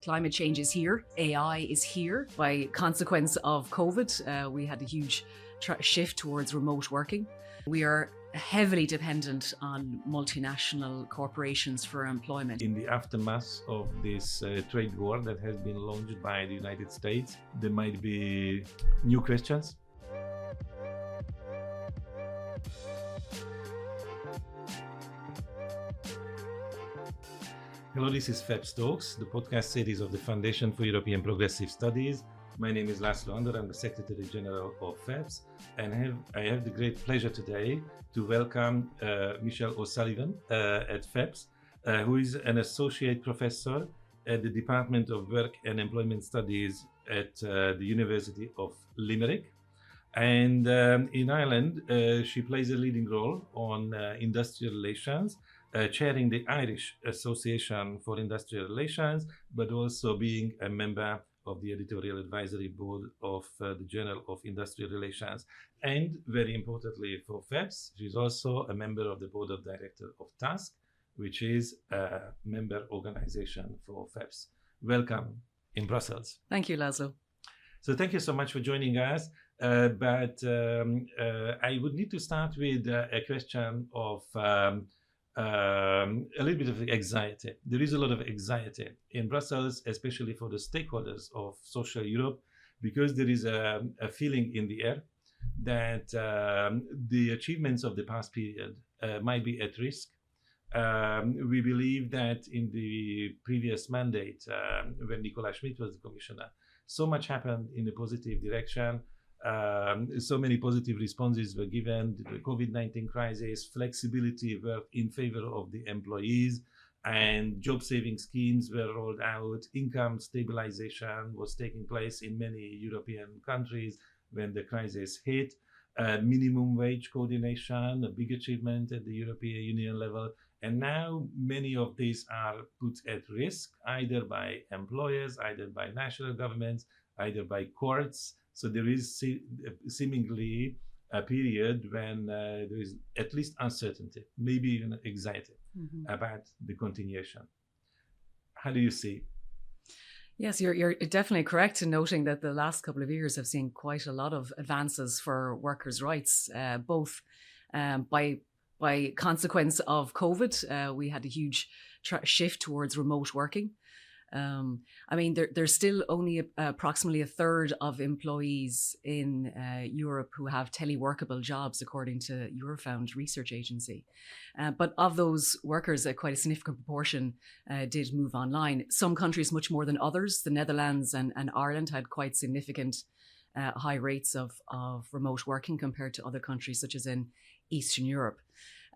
Climate change is here. AI is here. By consequence of COVID, we had a huge shift towards remote working. We are heavily dependent on multinational corporations for employment. In the aftermath of this trade war that has been launched by the United States, there might be new questions. Hello, this is FEPS Talks, the podcast series of the Foundation for European Progressive Studies. My name is László Andor, I'm the Secretary General of FEPS, and I have the great pleasure today to welcome Michelle O'Sullivan at FEPS, who is an Associate Professor at the Department of Work and Employment Studies at the University of Limerick. And in Ireland, she plays a leading role on industrial relations, chairing the Irish Association for Industrial Relations, but also being a member of the editorial advisory board of the Journal of Industrial Relations. And very importantly for FEPS, she's also a member of the board of directors of TASC, which is a member organization for FEPS. Welcome in Brussels. Thank you, László. So thank you so much for joining us. But I would need to start with a question of a little bit of anxiety. There is a lot of anxiety in Brussels, especially for the stakeholders of social Europe, because there is a feeling in the air that the achievements of the past period might be at risk. We believe that in the previous mandate, when Nicola Schmid was the commissioner, so much happened in a positive direction. So many positive responses were given to the COVID-19 crisis, flexibility were in favor of the employees, and job-saving schemes were rolled out. Income stabilization was taking place in many European countries when the crisis hit. Minimum wage coordination, a big achievement at the European Union level. And now many of these are put at risk, either by employers, either by national governments, either by courts. So there is seemingly a period when there is at least uncertainty, maybe even anxiety about the continuation. How do you see? Yes, you're definitely correct in noting that the last couple of years have seen quite a lot of advances for workers' rights, both by consequence of COVID. We had a huge shift towards remote working. There's still only approximately a third of employees in Europe who have teleworkable jobs, according to Eurofound research agency. But of those workers, quite a significant proportion did move online. Some countries much more than others. The Netherlands and Ireland had quite significant high rates of remote working compared to other countries, such as in Eastern Europe.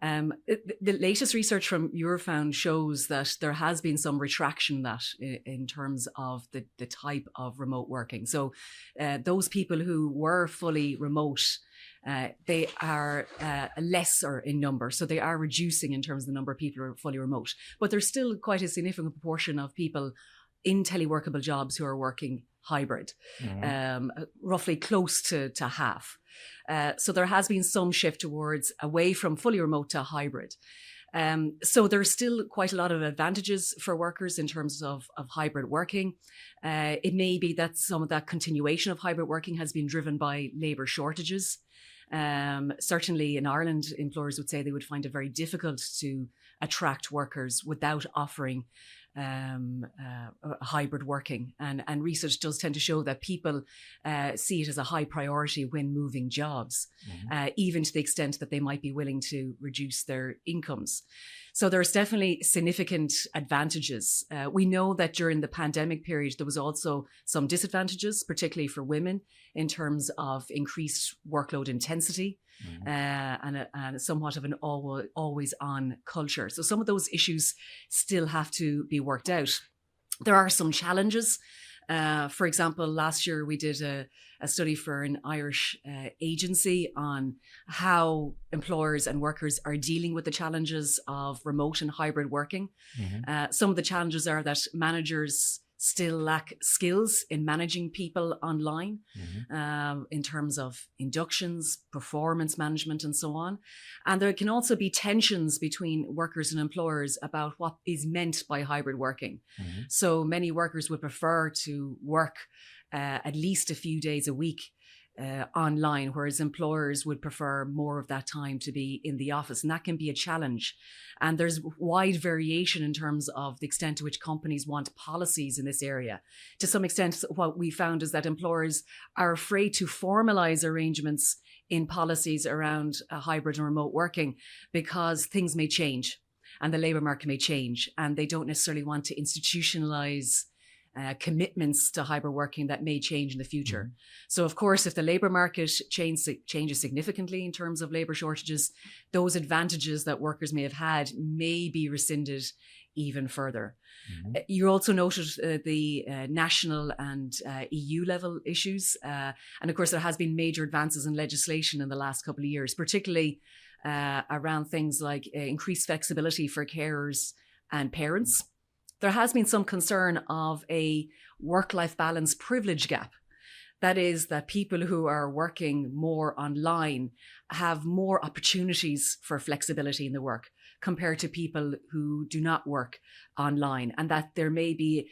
The latest research from Eurofound shows that there has been some retraction in terms of the type of remote working. So those people who were fully remote, they are lesser in number. So they are reducing in terms of the number of people who are fully remote. But there's still quite a significant proportion of people in teleworkable jobs who are working hybrid, roughly close to half. So there has been some shift towards away from fully remote to hybrid. So there's still quite a lot of advantages for workers in terms of hybrid working. It may be that some of that continuation of hybrid working has been driven by labour shortages. Certainly in Ireland, employers would say they would find it very difficult to attract workers without offering hybrid working, and research does tend to show that people see it as a high priority when moving jobs, even to the extent that they might be willing to reduce their incomes. So there's definitely significant advantages. We know that during the pandemic period, there was also some disadvantages, particularly for women, in terms of increased workload intensity and somewhat of an always-on culture. So some of those issues still have to be worked out. There are some challenges. For example, last year we did a study for an Irish agency on how employers and workers are dealing with the challenges of remote and hybrid working. Some of the challenges are that managers still lack skills in managing people online, in terms of inductions, performance management, and so on. And there can also be tensions between workers and employers about what is meant by hybrid working. So many workers would prefer to work at least a few days a week online, whereas employers would prefer more of that time to be in the office. And that can be a challenge. And there's wide variation in terms of the extent to which companies want policies in this area. To some extent, what we found is that employers are afraid to formalize arrangements in policies around hybrid and remote working because things may change and the labour market may change, and they don't necessarily want to institutionalize commitments to hybrid working that may change in the future. So, of course, if the labour market changes significantly in terms of labour shortages, those advantages that workers may have had may be rescinded even further. You also noted the national and EU level issues. And of course, there has been major advances in legislation in the last couple of years, particularly around things like increased flexibility for carers and parents. There has been some concern of a work-life balance privilege gap. That is, that people who are working more online have more opportunities for flexibility in the work compared to people who do not work online, and that there may be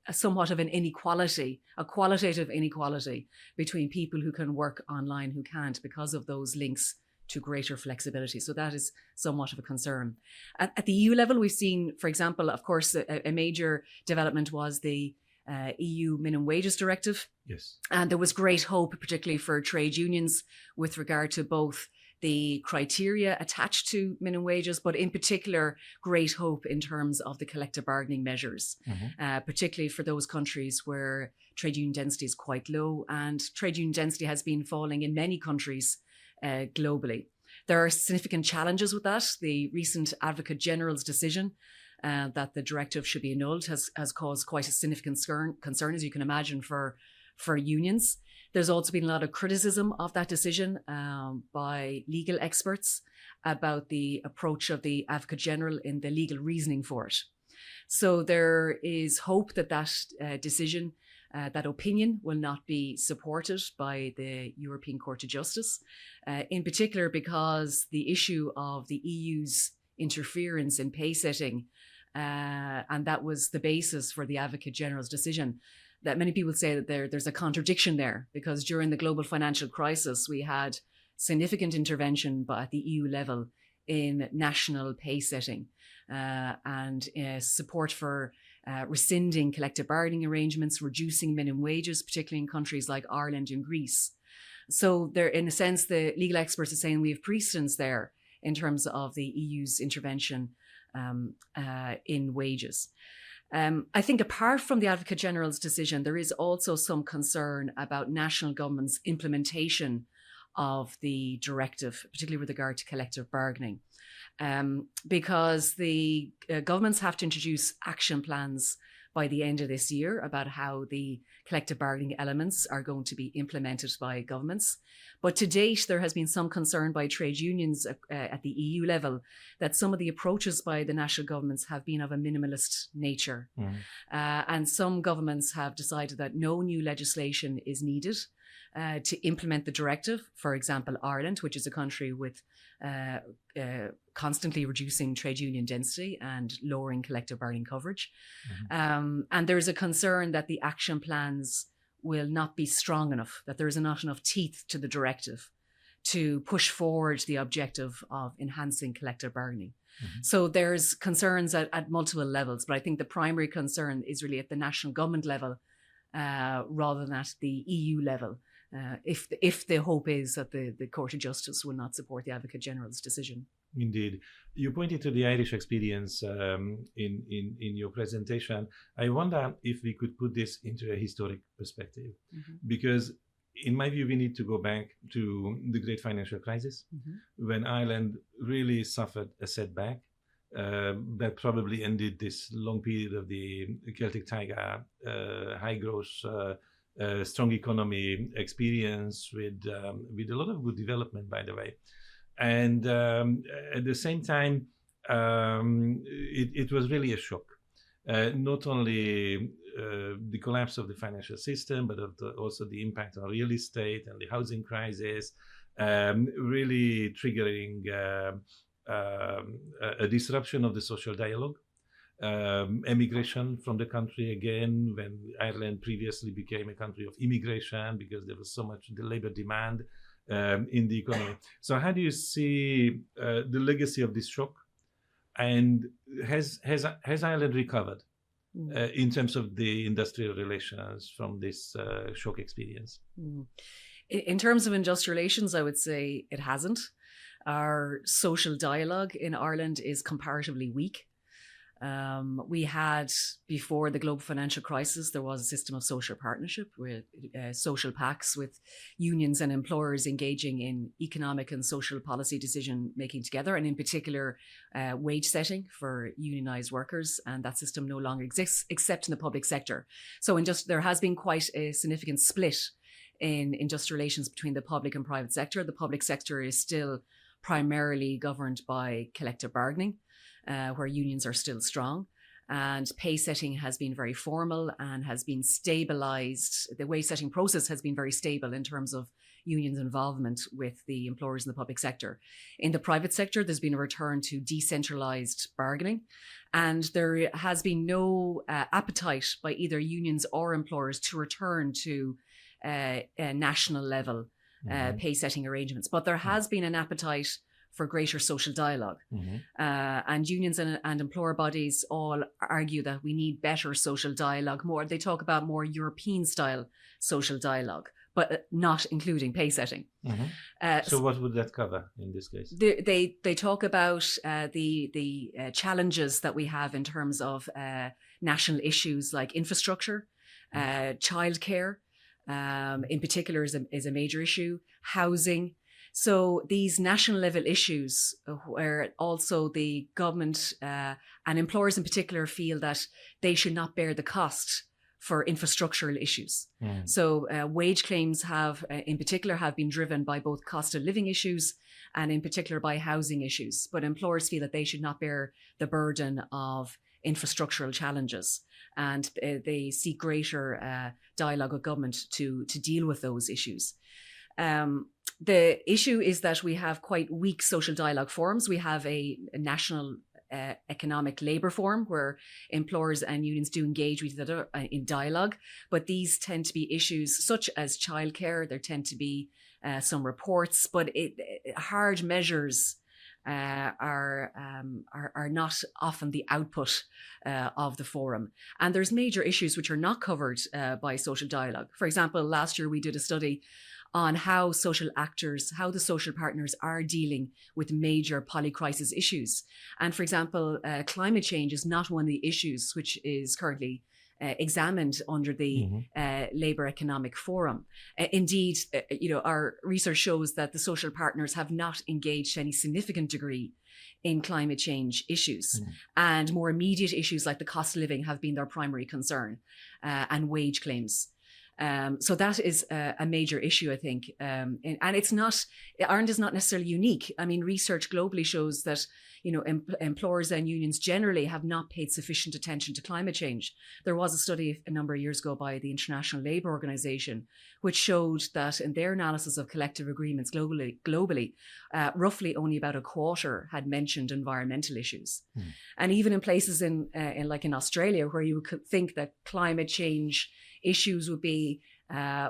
somewhat of an inequality, a qualitative inequality between people who can work online who can't, because of those links to greater flexibility. So that is somewhat of a concern. At the EU level, we've seen, for example, of course, a major development was the EU minimum wages directive. Yes. And there was great hope, particularly for trade unions, with regard to both the criteria attached to minimum wages, but in particular, great hope in terms of the collective bargaining measures, particularly for those countries where trade union density is quite low, and trade union density has been falling in many countries globally. There are significant challenges with that. The recent Advocate General's decision that the directive should be annulled has caused quite a significant concern, as you can imagine, for unions. There's also been a lot of criticism of that decision by legal experts about the approach of the Advocate General in the legal reasoning for it. So there is hope that decision, that opinion, will not be supported by the European Court of Justice, in particular because the issue of the EU's interference in pay setting, and that was the basis for the Advocate General's decision, that many people say that there's a contradiction there, because during the global financial crisis, we had significant intervention at the EU level in national pay setting and support for rescinding collective bargaining arrangements, reducing minimum wages, particularly in countries like Ireland and Greece. So there, in a sense, the legal experts are saying we have precedence there in terms of the EU's intervention in wages. I think apart from the Advocate General's decision, there is also some concern about national governments' implementation of the directive, particularly with regard to collective bargaining, because the governments have to introduce action plans by the end of this year about how the collective bargaining elements are going to be implemented by governments. But to date, there has been some concern by trade unions at the EU level that some of the approaches by the national governments have been of a minimalist nature. And some governments have decided that no new legislation is needed to implement the directive. For example, Ireland, which is a country with constantly reducing trade union density and lowering collective bargaining coverage. And there is a concern that the action plans will not be strong enough, that there is not enough teeth to the directive to push forward the objective of enhancing collective bargaining. So there's concerns at multiple levels, but I think the primary concern is really at the national government level rather than at the EU level. If the hope is that the Court of Justice will not support the Advocate General's decision. Indeed. You pointed to the Irish experience in your presentation. I wonder if we could put this into a historic perspective, because in my view, we need to go back to the great financial crisis, when Ireland really suffered a setback that probably ended this long period of the Celtic Tiger, high growth, strong economy experience with a lot of good development, by the way. And at the same time, it was really a shock, not only the collapse of the financial system, but also the impact on real estate and the housing crisis, really triggering a disruption of the social dialogue. Emigration from the country again, when Ireland previously became a country of immigration because there was so much the labor demand in the economy. So how do you see the legacy of this shock? And has Ireland recovered in terms of the industrial relations from this shock experience? In terms of industrial relations, I would say it hasn't. Our social dialogue in Ireland is comparatively weak. We had, before the global financial crisis, there was a system of social partnership with social pacts with unions and employers engaging in economic and social policy decision making together, and in particular wage setting for unionised workers. And that system no longer exists except in the public sector. So there has been quite a significant split in industrial relations between the public and private sector. The public sector is still primarily governed by collective bargaining, where unions are still strong, and pay setting has been very formal and has been stabilized. The wage setting process has been very stable in terms of unions' involvement with the employers in the public sector. In the private sector, there's been a return to decentralized bargaining, and there has been no appetite by either unions or employers to return to a national level pay setting arrangements. But there has been an appetite for greater social dialogue. And unions and employer bodies all argue that we need better social dialogue more. They talk about more European style social dialogue, but not including pay setting. So what would that cover in this case? They talk about the challenges that we have in terms of national issues like infrastructure, childcare, in particular is a major issue, housing. So these national level issues where also the government and employers in particular feel that they should not bear the cost for infrastructural issues. So wage claims in particular have been driven by both cost of living issues and in particular by housing issues. But employers feel that they should not bear the burden of infrastructural challenges, and they seek greater dialogue with government to deal with those issues. The issue is that we have quite weak social dialogue forums. We have a national economic labour forum where employers and unions do engage with each other in dialogue, but these tend to be issues such as childcare. There tend to be some reports, but hard measures are not often the output of the forum. And there's major issues which are not covered by social dialogue. For example, last year we did a study on how the social partners are dealing with major polycrisis issues. And for example, climate change is not one of the issues which is currently examined under the Labour Economic Forum. Indeed, our research shows that the social partners have not engaged to any significant degree in climate change issues. And more immediate issues like the cost of living have been their primary concern, and wage claims. So that is a major issue, I think. And Ireland is not necessarily unique. I mean, research globally shows that, employers and unions generally have not paid sufficient attention to climate change. There was a study a number of years ago by the International Labour Organization, which showed that in their analysis of collective agreements globally, roughly only about a quarter had mentioned environmental issues. And even in places in Australia, where you would think that climate change issues would be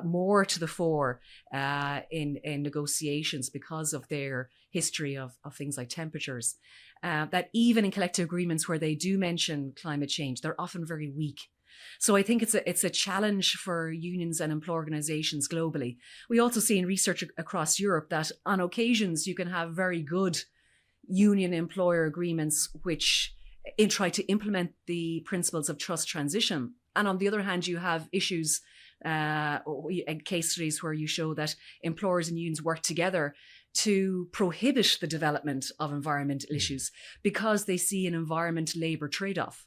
more to the fore in negotiations because of their history of things like temperatures, that even in collective agreements where they do mention climate change, they're often very weak. So I think it's a challenge for unions and employer organizations globally. We also see in research across Europe that on occasions you can have very good union-employer agreements which try to implement the principles of trust transition. And on the other hand, you have issues, case studies where you show that employers and unions work together to prohibit the development of environmental issues because they see an environment-labour trade-off.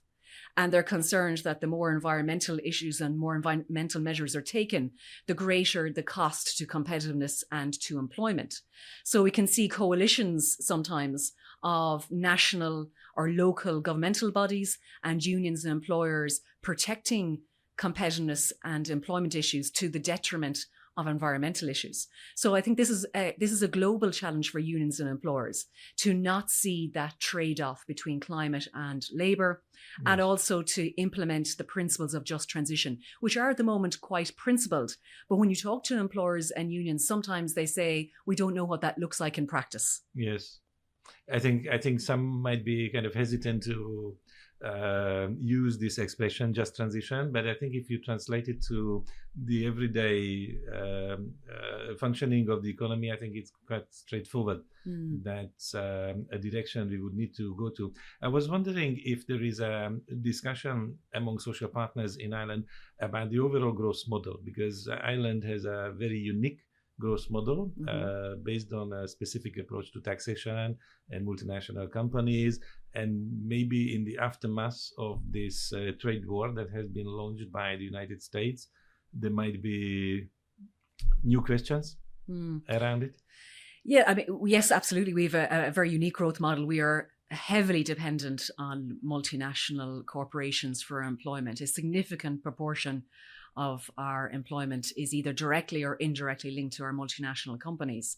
And they're concerned that the more environmental issues and more environmental measures are taken, the greater the cost to competitiveness and to employment. So we can see coalitions sometimes of national or local governmental bodies and unions and employers protecting competitiveness and employment issues to the detriment of environmental issues. So I think this is a global challenge for unions and employers to not see that trade-off between climate and labour, and also to implement the principles of just transition, which are at the moment quite principled. But when you talk to employers and unions, sometimes they say, we don't know what that looks like in practice. Yes. I think some might be kind of hesitant to use this expression, just transition, but I think if you translate it to the everyday functioning of the economy, I think it's quite straightforward. That's a direction we would need to go to. I was wondering if there is a discussion among social partners in Ireland about the overall growth model, because Ireland has a very unique growth model based on a specific approach to taxation and multinational companies. And maybe in the aftermath of this trade war that has been launched by the United States, there might be new questions around it. Yeah, I mean, yes, absolutely. We have a very unique growth model. We are heavily dependent on multinational corporations for employment. A significant proportion of our employment is either directly or indirectly linked to our multinational companies.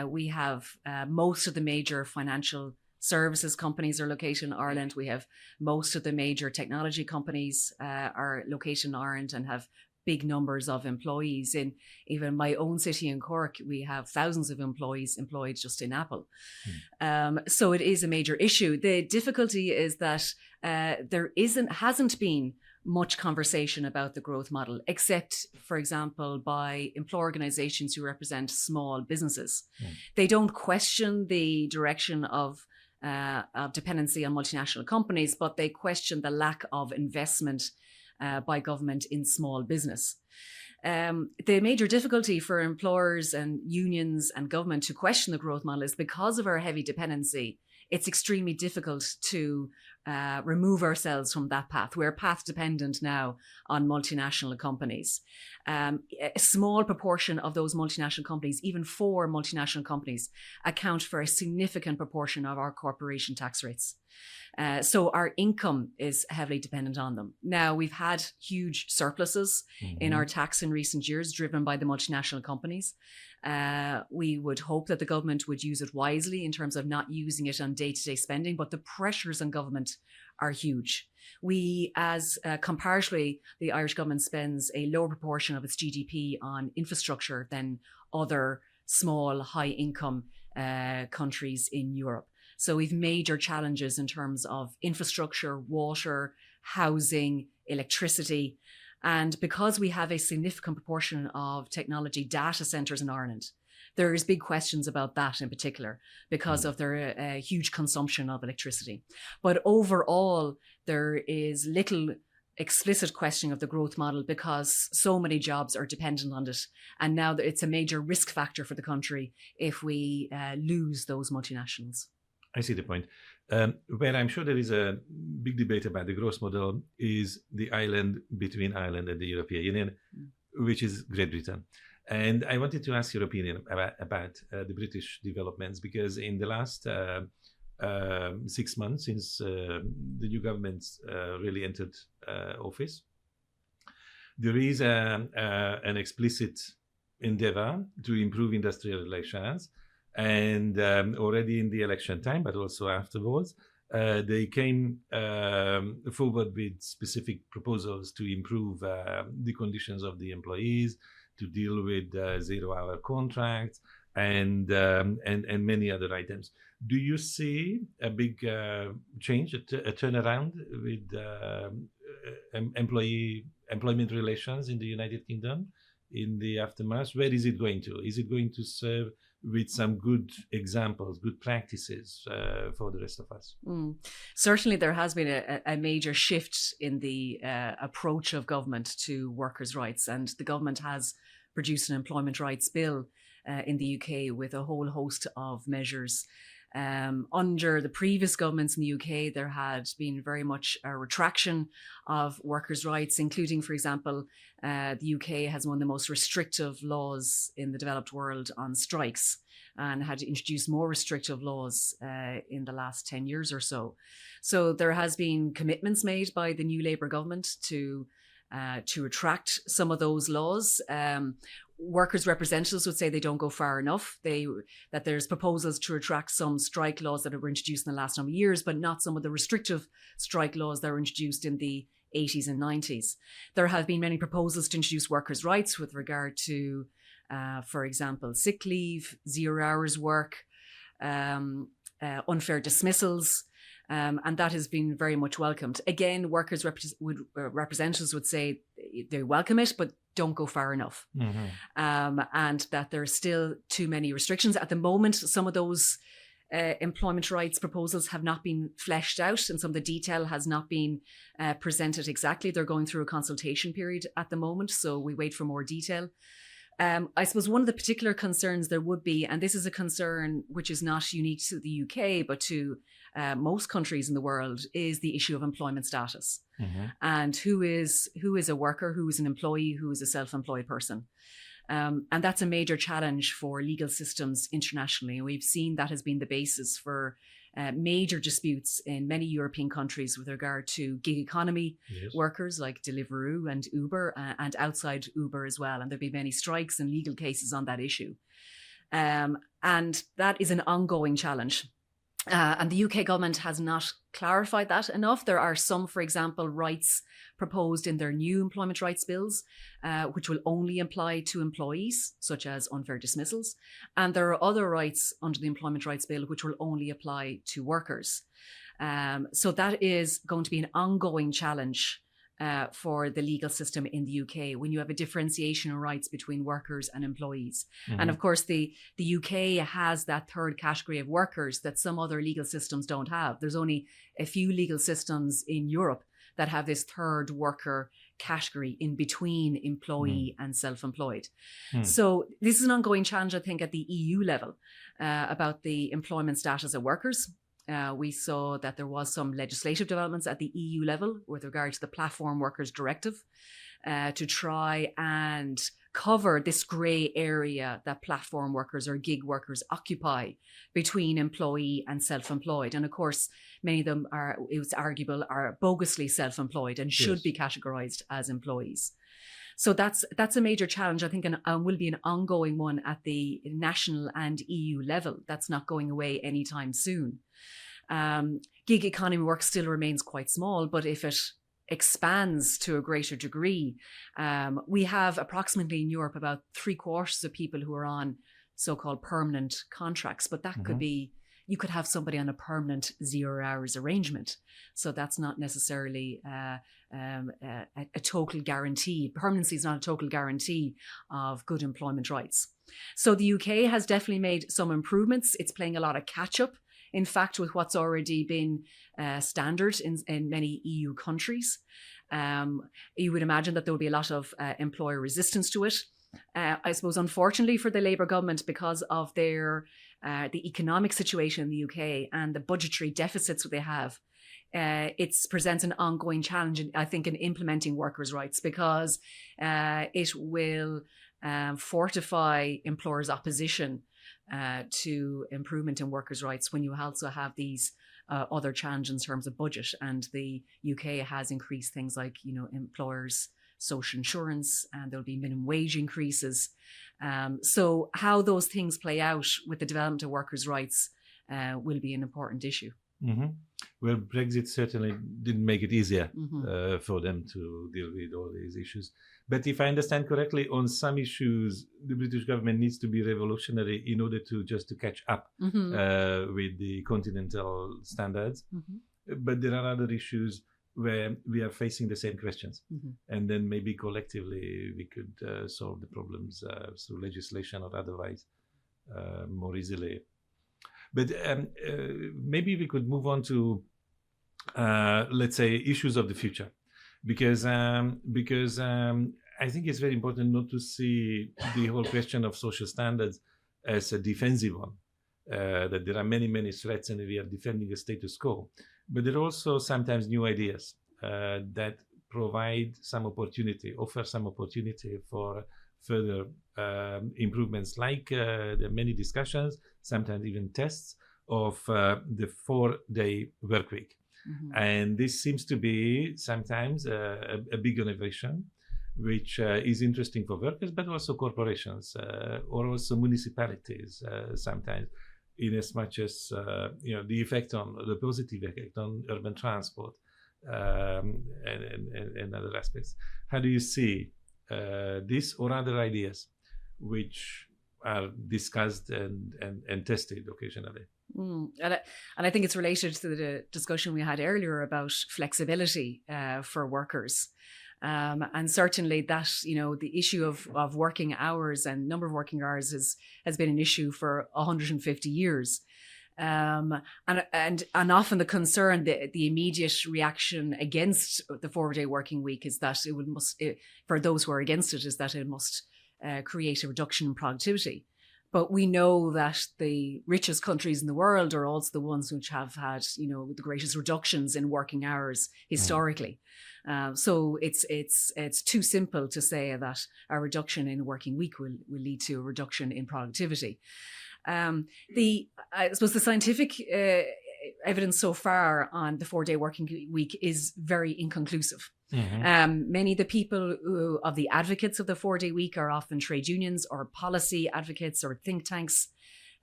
We have most of the major financial services companies are located in Ireland. We have most of the major technology companies are located in Ireland and have big numbers of employees. In even my own city in Cork, we have thousands of employees employed just in Apple. So it is a major issue. The difficulty is that there hasn't been much conversation about the growth model, except, for example, by employer organizations who represent small businesses. They don't question the direction of dependency on multinational companies, but they question the lack of investment by government in small business. The major difficulty for employers and unions and government to question the growth model is because of our heavy dependency. It's extremely difficult to remove ourselves from that path. We're path dependent now on multinational companies. A small proportion of those multinational companies, even 4 multinational companies, account for a significant proportion of our corporation tax rates. So our income is heavily dependent on them. Now, we've had huge surpluses in our tax in recent years, driven by the multinational companies. We would hope that the government would use it wisely in terms of not using it on day-to-day spending, but the pressures on government are huge. We, comparatively, the Irish government spends a lower proportion of its GDP on infrastructure than other small, high-income countries in Europe. So we've major challenges in terms of infrastructure, water, housing, electricity. And because we have a significant proportion of technology data centres in Ireland, there's big questions about that in particular because of their huge consumption of electricity. But overall, there is little explicit questioning of the growth model because so many jobs are dependent on it. And now it's a major risk factor for the country if we lose those multinationals. I see the point. Where I'm sure there is a big debate about the growth model is the island between Ireland and the European Union, which is Great Britain. And I wanted to ask your opinion about the British developments, because in the last 6 months since the new government really entered office, there is an explicit endeavor to improve industrial relations. And already in the election time, but also afterwards, they came forward with specific proposals to improve the conditions of the employees, to deal with 0-hour contracts, and many other items. Do you see a big change, a turnaround with employment relations in the United Kingdom in the aftermath? Where is it going to? Is it going to serve with some good examples, good practices for the rest of us? Certainly there has been a major shift in the approach of government to workers' rights, and the government has produced an employment rights bill in the UK with a whole host of measures. Under the previous governments in the UK, there had been very much a retraction of workers' rights, including, for example, the UK has one of the most restrictive laws in the developed world on strikes, and had introduced more restrictive laws in the last 10 years or so. So there has been commitments made by the new Labour government to to retract some of those laws. Workers' representatives would say they don't go far enough. That there's proposals to retract some strike laws that were introduced in the last number of years, but not some of the restrictive strike laws that were introduced in the 80s and 90s. There have been many proposals to introduce workers' rights with regard to, for example, sick leave, 0 hours work, unfair dismissals, and that has been very much welcomed. Again, workers' representatives would say they welcome it, but don't go far enough. And that there are still too many restrictions. At the moment, some of those employment rights proposals have not been fleshed out, and some of the detail has not been presented exactly. They're going through a consultation period at the moment, so we wait for more detail. I suppose one of the particular concerns there would be, and this is a concern which is not unique to the UK, but to most countries in the world, is the issue of employment status. And who is a worker, who is an employee, who is a self-employed person. And that's a major challenge for legal systems internationally. And we've seen that has been the basis for major disputes in many European countries with regard to gig economy workers like Deliveroo and Uber, and outside Uber as well. And there've been many strikes and legal cases on that issue. And that is an ongoing challenge. And the UK government has not clarified that enough. There are some, for example, rights proposed in their new employment rights bills, which will only apply to employees, such as unfair dismissals. And there are other rights under the employment rights bill which will only apply to workers. So that is going to be an ongoing challenge for the legal system in the UK when you have a differentiation of rights between workers and employees. And of course, the UK has that third category of workers that some other legal systems don't have. There's only a few legal systems in Europe that have this third worker category in between employee and self-employed. So this is an ongoing challenge, I think, at the EU level about the employment status of workers. We saw that there was some legislative developments at the EU level with regard to the Platform Workers Directive to try and cover this grey area that platform workers or gig workers occupy between employee and self-employed. And of course, many of them are, it's arguable, are bogusly self-employed and should be categorised as employees. So that's a major challenge, I think, and will be an ongoing one at the national and EU level. That's not going away anytime soon. Gig economy work still remains quite small, but if it expands to a greater degree, we have approximately in Europe about 3/4 of people who are on so-called permanent contracts, but that could be, you could have somebody on a permanent 0 hours arrangement. So that's not necessarily a total guarantee. Permanency is not a total guarantee of good employment rights. So the UK has definitely made some improvements. It's playing a lot of catch up, in fact, with what's already been standard in many EU countries. You would imagine that there will be a lot of employer resistance to it. I suppose, unfortunately for the Labour government, because of their the economic situation in the UK and the budgetary deficits that they have, it presents an ongoing challenge, I think, in implementing workers' rights, because it will fortify employers' opposition to improvement in workers' rights when you also have these other challenges in terms of budget. And the UK has increased things like, employers' social insurance, and there'll be minimum wage increases. So how those things play out with the development of workers' rights will be an important issue. Well, Brexit certainly didn't make it easier for them to deal with all these issues. But if I understand correctly, on some issues, the British government needs to be revolutionary in order to catch up with the continental standards. But there are other issues where we are facing the same questions. And then maybe collectively we could solve the problems through legislation or otherwise more easily. But maybe we could move on to, let's say, issues of the future, because I think it's very important not to see the whole question of social standards as a defensive one, that there are many, many threats and we are defending a status quo. But there are also sometimes new ideas that provide some opportunity, offer some opportunity for further improvements, like there are many discussions, sometimes even tests of the 4-day work week. And this seems to be sometimes a big innovation, which is interesting for workers, but also corporations or also municipalities sometimes, in as much as the effect on the positive effect on urban transport and other aspects. How do you see this or other ideas which are discussed and tested occasionally? And I think it's related to the discussion we had earlier about flexibility for workers. And certainly that, the issue of working hours and number of working hours has been an issue for 150 years. And often the concern, the immediate reaction against the 4-day working week is that for those who are against it, is that it must create a reduction in productivity. But we know that the richest countries in the world are also the ones which have had, the greatest reductions in working hours historically. So it's too simple to say that a reduction in working week will lead to a reduction in productivity. I suppose the scientific evidence so far on the 4-day working week is very inconclusive. Many of the people of the advocates of the 4-day week are often trade unions or policy advocates or think tanks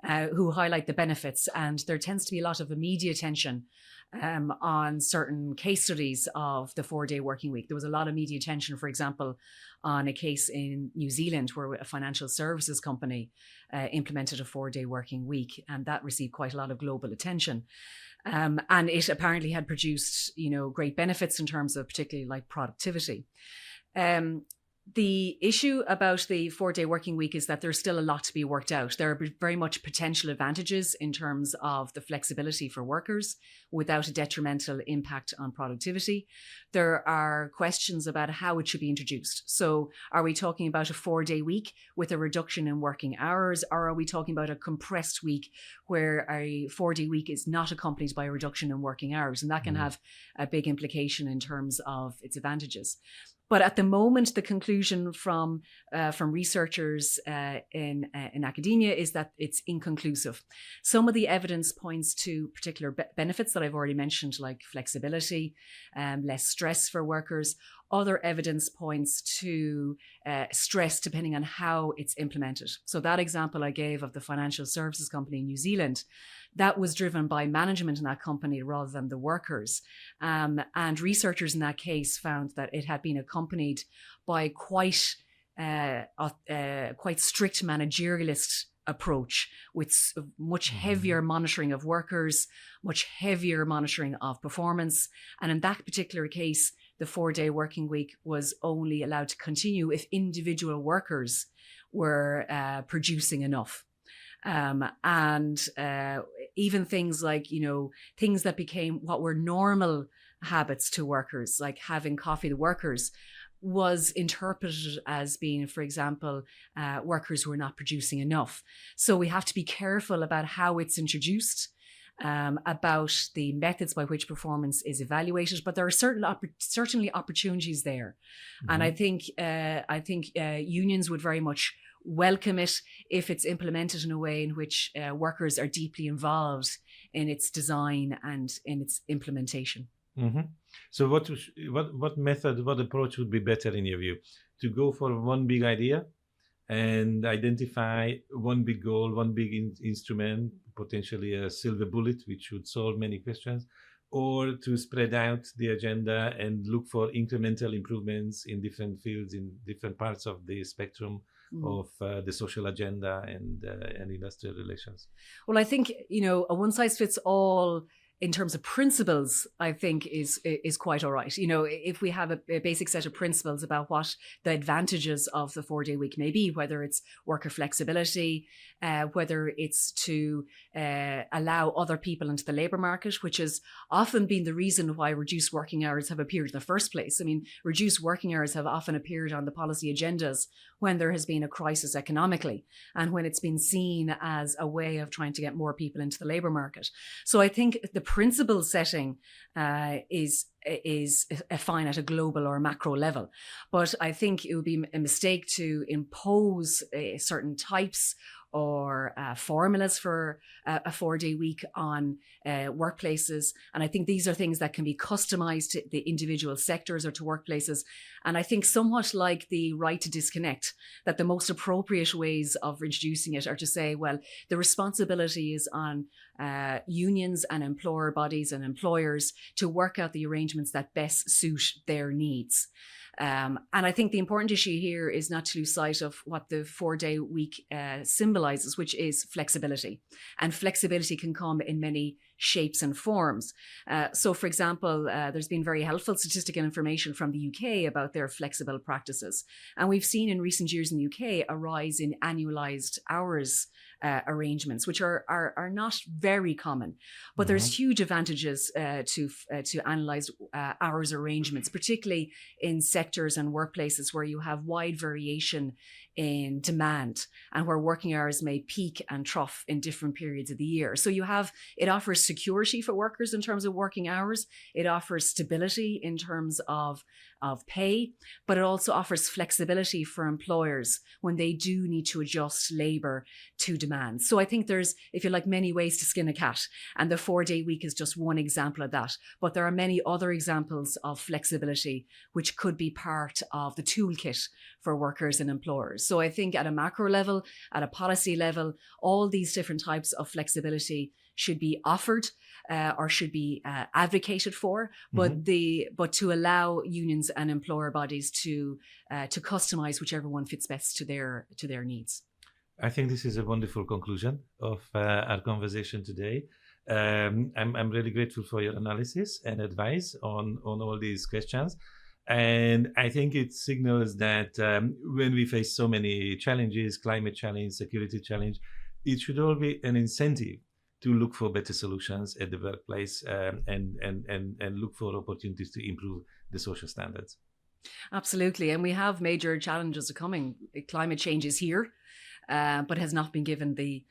who highlight the benefits. And there tends to be a lot of media attention on certain case studies of the 4-day working week. There was a lot of media attention, for example, on a case in New Zealand where a financial services company implemented a 4-day working week, and that received quite a lot of global attention. And it apparently had produced, great benefits in terms of particularly like productivity. The issue about the 4-day working week is that there's still a lot to be worked out. There are very much potential advantages in terms of the flexibility for workers without a detrimental impact on productivity. There are questions about how it should be introduced. So are we talking about a 4-day week with a reduction in working hours, or are we talking about a compressed week where a 4-day week is not accompanied by a reduction in working hours? And that can have a big implication in terms of its advantages. But at the moment, the conclusion from researchers in academia is that it's inconclusive. Some of the evidence points to particular benefits that I've already mentioned, like flexibility, less stress for workers. Other evidence points to stress depending on how it's implemented. So that example I gave of the financial services company in New Zealand, that was driven by management in that company rather than the workers. And researchers in that case found that it had been accompanied by quite strict managerialist approach with much heavier monitoring of workers, much heavier monitoring of performance. And in that particular case, the 4-day working week was only allowed to continue if individual workers were producing enough. Even things like, things that became what were normal habits to workers, like having coffee to workers, was interpreted as being, for example, workers who were not producing enough. So we have to be careful about how it's introduced, about the methods by which performance is evaluated, but there are certainly opportunities there. And I think unions would very much welcome it if it's implemented in a way in which workers are deeply involved in its design and in its implementation. So what method, what approach would be better in your view? To go for one big idea and identify one big goal, one big instrument, potentially a silver bullet which would solve many questions, or to spread out the agenda and look for incremental improvements in different fields, in different parts of the spectrum of the social agenda and industrial relations? Well, I think, a one-size-fits-all in terms of principles, I think is quite all right. If we have a basic set of principles about what the advantages of the 4-day week may be, whether it's worker flexibility, whether it's to allow other people into the labour market, which has often been the reason why reduced working hours have appeared in the first place. I mean, reduced working hours have often appeared on the policy agendas when there has been a crisis economically and when it's been seen as a way of trying to get more people into the labour market. So I think the principle setting is fine at a global or macro level. But I think it would be a mistake to impose certain types or formulas for a 4-day week on workplaces. And I think these are things that can be customized to the individual sectors or to workplaces. And I think somewhat like the right to disconnect, that the most appropriate ways of introducing it are to say, well, the responsibility is on unions and employer bodies and employers to work out the arrangements that best suit their needs. And I think the important issue here is not to lose sight of what the 4-day week symbolizes, which is flexibility. And flexibility can come in many shapes and forms. So, for example, there's been very helpful statistical information from the UK about their flexible practices. And we've seen in recent years in the UK a rise in annualized hours arrangements, which are not very common, but there's huge advantages to analyze hours arrangements, particularly in sectors and workplaces where you have wide variation in demand and where working hours may peak and trough in different periods of the year. So it offers security for workers in terms of working hours. It offers stability in terms of pay, but it also offers flexibility for employers when they do need to adjust labour to demand. So I think there's, if you like, many ways to skin a cat, and the 4-day week is just one example of that. But there are many other examples of flexibility which could be part of the toolkit for workers and employers. So I think at a macro level, at a policy level, all these different types of flexibility should be offered or should be advocated for, but to allow unions and employer bodies to customize whichever one fits best to their needs. I think this is a wonderful conclusion of our conversation today. I'm really grateful for your analysis and advice on all these questions. And I think it signals that when we face so many challenges, climate challenge, security challenge, it should all be an incentive to look for better solutions at the workplace and look for opportunities to improve the social standards. Absolutely. And we have major challenges coming. Climate change is here, but has not been given the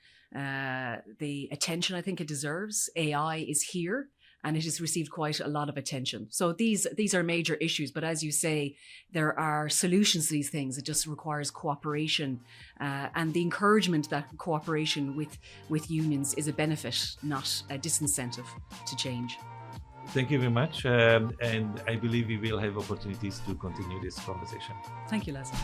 attention I think it deserves. AI is here, and it has received quite a lot of attention. So these are major issues, but as you say, there are solutions to these things. It just requires cooperation and the encouragement that cooperation with unions is a benefit, not a disincentive to change. Thank you very much. And I believe we will have opportunities to continue this conversation. Thank you, Leslie.